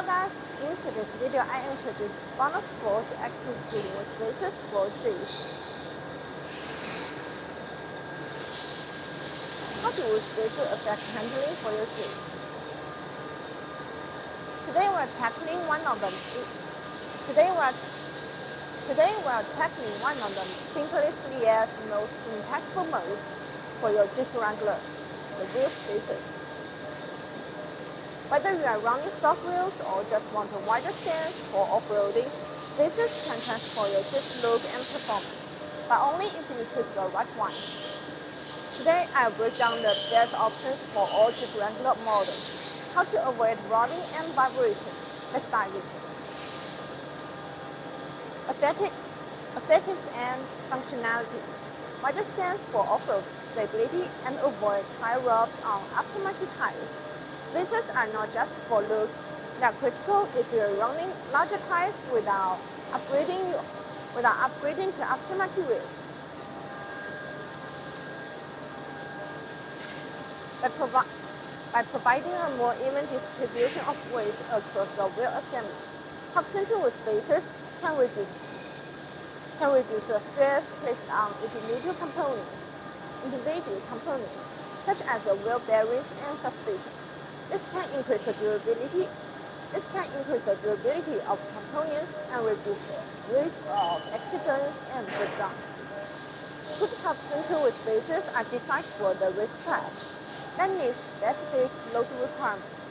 Hello guys, in today's video I introduce BONOSS Forge active cooling wheel spacers for Jeep. How do wheel spacers affect handling for your Jeep? Today we're tackling one of the simplest yet most impactful modes for your Jeep Wrangler, the wheel spacers. Whether you are running stock wheels or just want a wider stance for off-roading, spacers can transform your Jeep's look and performance, but only if you choose the right ones. Today, I'll break down the best options for all Jeep Wrangler models, how to avoid rubbing and vibration. Let's dive in. Aesthetics and functionalities. Wider stance for off-road stability and avoid tire rubs on aftermarket tires. Spacers are not just for looks, they are critical if you are running larger tires without upgrading to aftermarket wheels. By providing a more even distribution of weight across the wheel assembly, half-century wheel spacers can reduce the stress placed on individual components, such as the wheel bearings and suspension. This can increase the durability of components and reduce the risk of accidents and breakdowns. Good half-century wheel spacers are designed for the racetrack that needs specific loading requirements.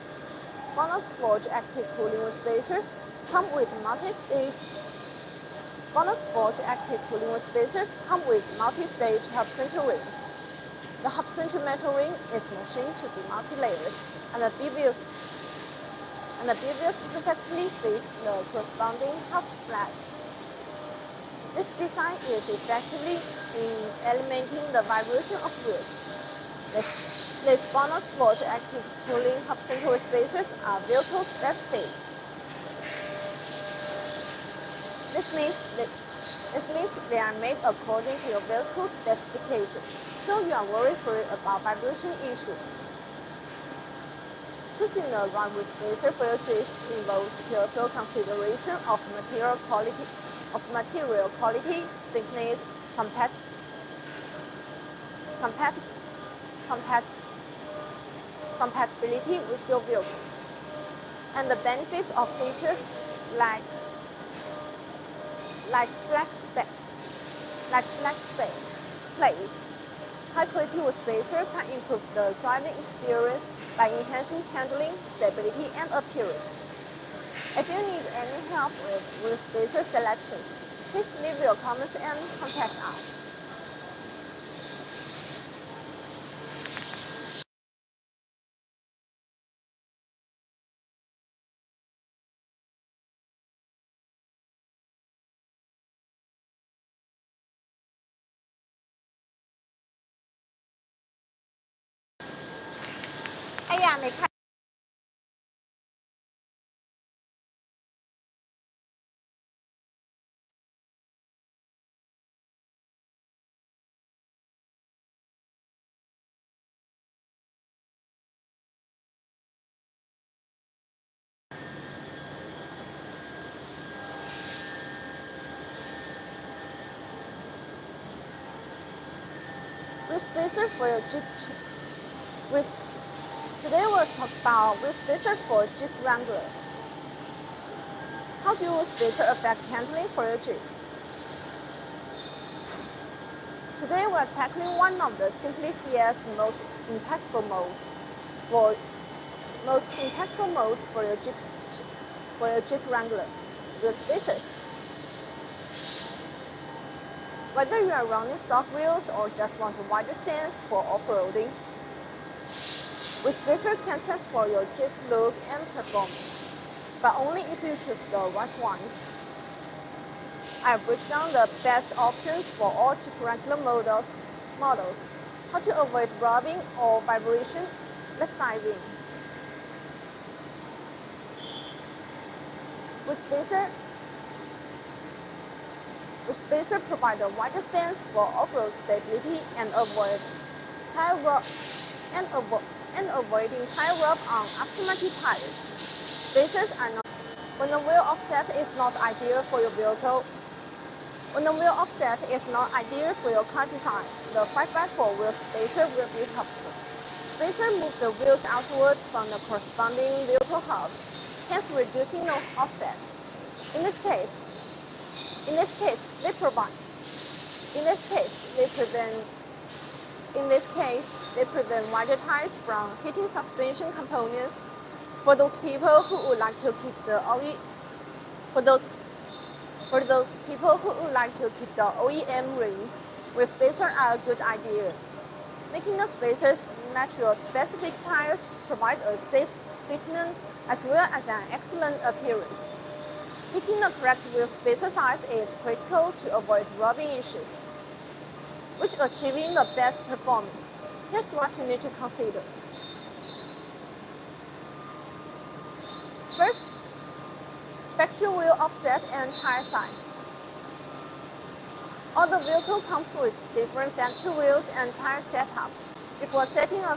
BONOSS Forge active cooling wheel spacers come with multi-stage half-century rings. The half-century metal ring is machined to be multi-layers, and the beavers perfectly fit the corresponding half flag. This design is effectively in eliminating the vibration of wheels. These BONOSS Forge active cooling half-century spacers are vehicle specific. This means they are made according to your vehicle specification, so you are worry-free about vibration issue. Choosing the right wheel spacer for your Jeep involves careful consideration of material quality, thickness, compatibility with your vehicle, and the benefits of features like flex space plates. High-quality wheel spacer can improve the driving experience by enhancing handling, stability, and appearance. If you need any help with wheel spacer selections, please leave your comments and contact us. Wheel spacer for your Jeep. Today we'll talk about wheel spacer for Jeep Wrangler. How do wheel spacer affect handling for your Jeep? Today we're tackling one of the simplest yet most impactful modes for your Jeep Wrangler, wheel spacers. Whether you are running stock wheels or just want a wider stance for off-roading, wheel spacer can transform your Jeep's look and performance, but only if you choose the right ones. I'll break down the best options for all Jeep Wrangler models, how to avoid rubbing or vibration. Let's dive in. Wheel spacer provide a wider stance for off-road stability and avoiding tire rub on aftermarket tires. spacers are not. When the wheel offset is not ideal for your vehicle, when the wheel offset is not ideal for your car design, the 5x4 wheel spacer will be helpful. Spacer move the wheels outward from the corresponding vehicle hubs, hence reducing the offset. In this case, they prevent wider tires from hitting suspension components. For those people who would like to keep the OEM rims, wheel spacers are a good idea. Making the spacers match your specific tires provide a safe fitment as well as an excellent appearance. Picking the correct wheel spacer size is critical to avoid rubbing issues, which achieving the best performance. Here's what you need to consider. First, factory wheel offset and tire size. All the vehicle comes with different factory wheels and tire setup. Before selecting a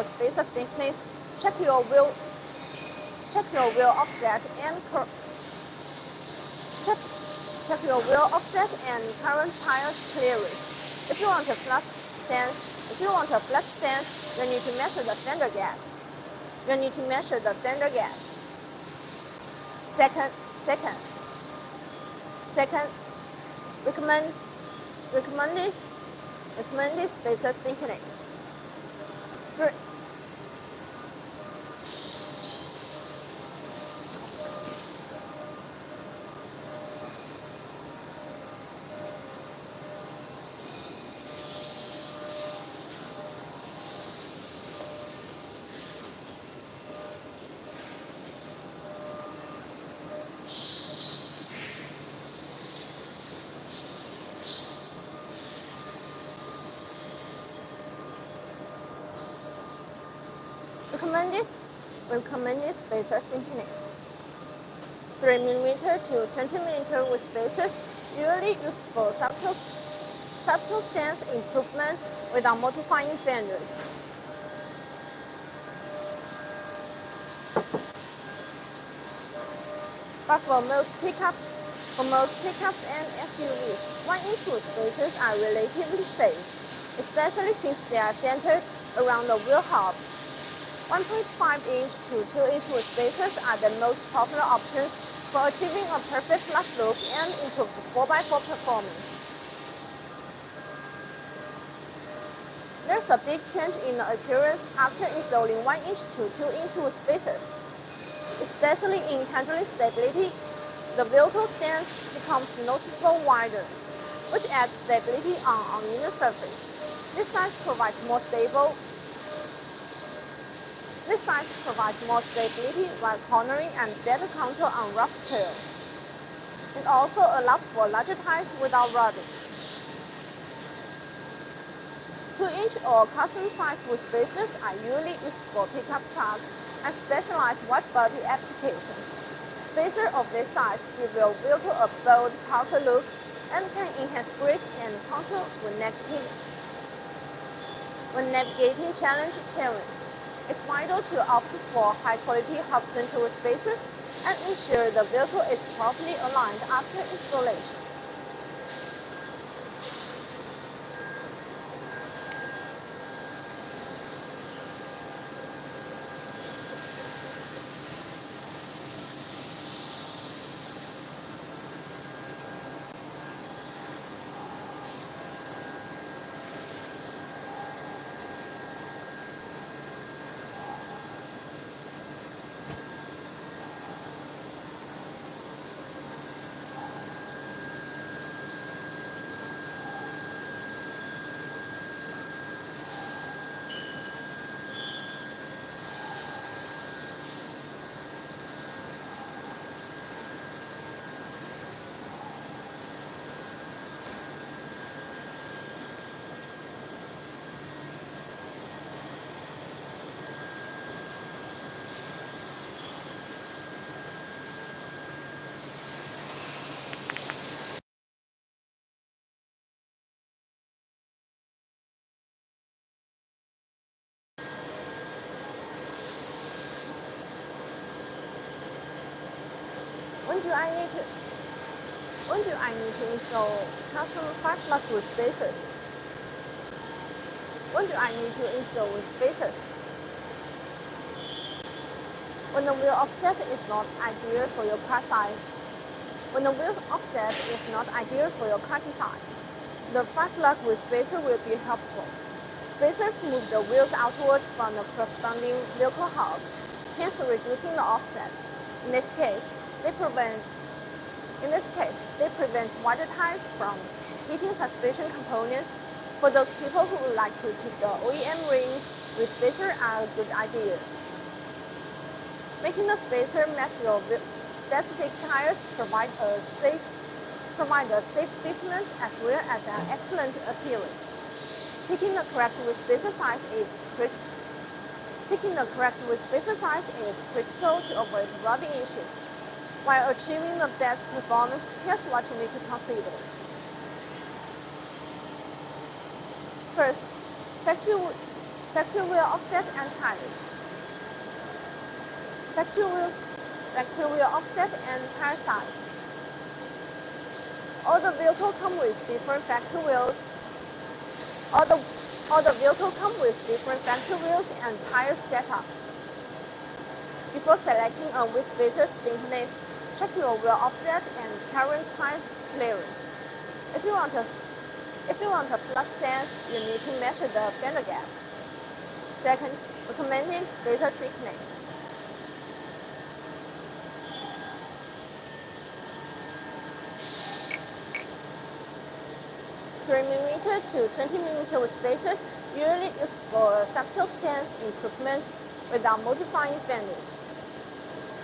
spacer thickness, check your wheel offset and current tire clearance. If you want a flat stance, you need to measure the fender gap. Second, recommended spacer thickness. Recommended spacer thickness. 3mm to 20mm wheel spacers usually used for subtle stance improvement without modifying fenders. But for most pickups and SUVs, 1-inch wheel spacers are relatively safe, especially since they are centered around the wheel hub. 1.5-inch to 2-inch wheel spacers are the most popular options for achieving a perfect flat look and improved 4x4 performance. There's a big change in the appearance after installing 1-inch to 2-inch wheel spacers. Especially in handling stability, the vehicle stance becomes noticeably wider, which adds stability on uneven surface. This size provides more stability while cornering and better control on rough trails. It also allows for larger tires without rubbing. 2-inch or custom-sized wheel spacers are usually used for pickup trucks and specialized wide body applications. Spacers of this size give your vehicle a bold, powerful look and can enhance grip and control when navigating challenging terrains. It's vital to opt for high-quality hub-central wheel spacers and ensure the vehicle is properly aligned after installation. do I need to install custom 5-plug wheel spacers? When do I need to install wheel spacers? When the wheel offset is not ideal for your car size. When the wheel offset is not ideal for your car design, the 5-plug wheel spacer will be helpful. Spacers move the wheels outward from the corresponding vehicle hubs, hence reducing the offset. In this case, they prevent wider tires from hitting suspension components. For those people who would like to keep the OEM rings, wheel spacers are a good idea. Making the spacer match your specific tires provide a safe fitment as well as an excellent appearance. Picking the correct wheel spacer size is critical to avoid rubbing issues. While achieving the best performance, here's what you need to consider. First, factory wheel offset and tires. Factory wheel offset and tire size. All the vehicle come with different factory wheels. All the vehicle come with different factory wheels and tire setup. Before selecting a wheel spacer's thickness, check your wheel offset and current tire clearance. If you want a flush stance, you need to measure the fender gap. Second, recommended spacer thickness. 3mm to 20mm wheel spacers usually used for subtle stance improvement without modifying fenders.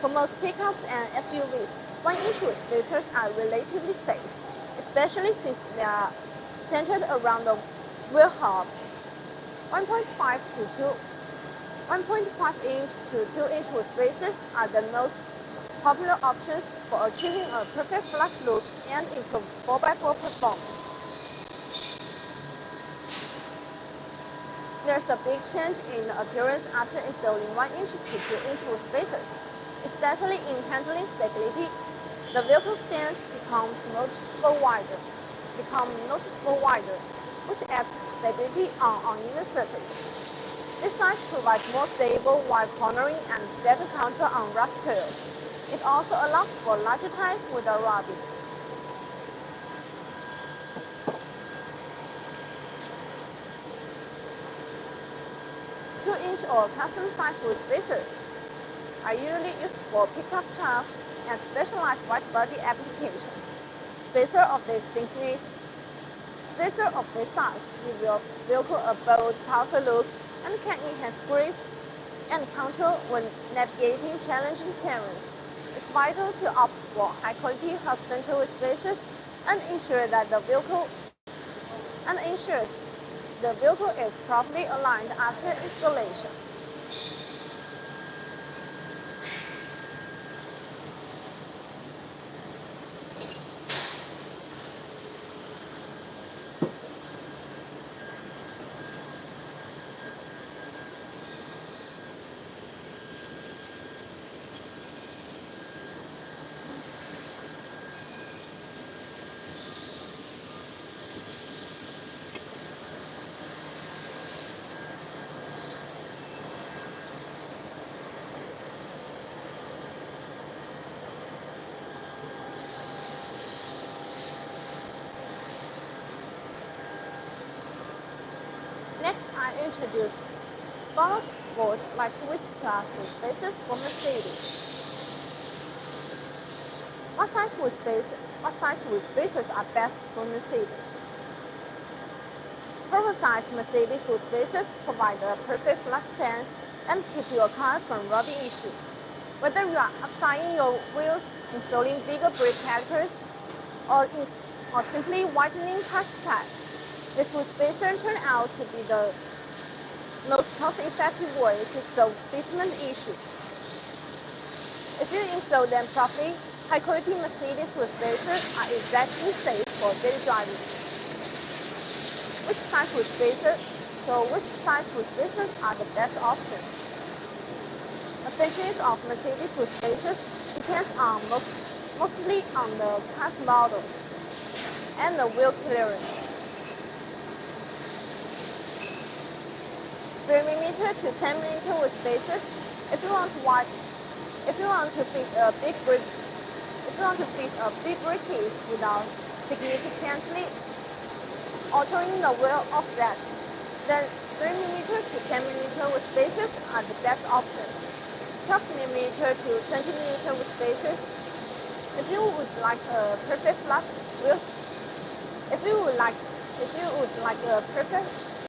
For most pickups and SUVs, 1-inch wheel spacers are relatively safe, especially since they are centered around the wheel hub. 1.5-inch to 2-inch wheel spacers are the most popular options for achieving a perfect flush look and improved 4x4 performance. There's a big change in the appearance after installing 1-inch to 2-inch wheel spacers, especially in handling stability. The vehicle stance becomes noticeably wider, which adds stability on uneven surface. This size provides more stable while cornering and better control on rough trails. It also allows for larger tires without rubbing. 2-inch or custom-sized wheel spacers are usually used for pickup trucks and specialized wide-body applications. Spacers of this size give your vehicle a bold, powerful look and can enhance grip and control when navigating challenging terrains. It's vital to opt for high-quality hub-central wheel spacers and ensures the vehicle is properly aligned after installation. Next, I introduce BONOSS lightweight class wheel spacers for Mercedes. What size wheel spacers are best for Mercedes? Oversized Mercedes wheel spacers provide a perfect flush stance and keep your car from rubbing issues. Whether you are upsizing your wheels, installing bigger brake calipers, or simply widening car strap, this wheel spacer turned out to be the most cost-effective way to solve fitment issues. If you install them properly, high-quality Mercedes wheel spacers are exactly safe for daily driving. Which size wheel spacers are the best option? The thickness of Mercedes wheel spacers depends on mostly on the class models, and the wheel clearance. 3mm to 10mm wheel spacers. If you want to fit a big bracket without significantly altering the wheel offset, then 3mm to 10mm with spacers are the best option. 12mm to 20mm with spacers. If you would like a perfect flush wheel, if you would like a perfect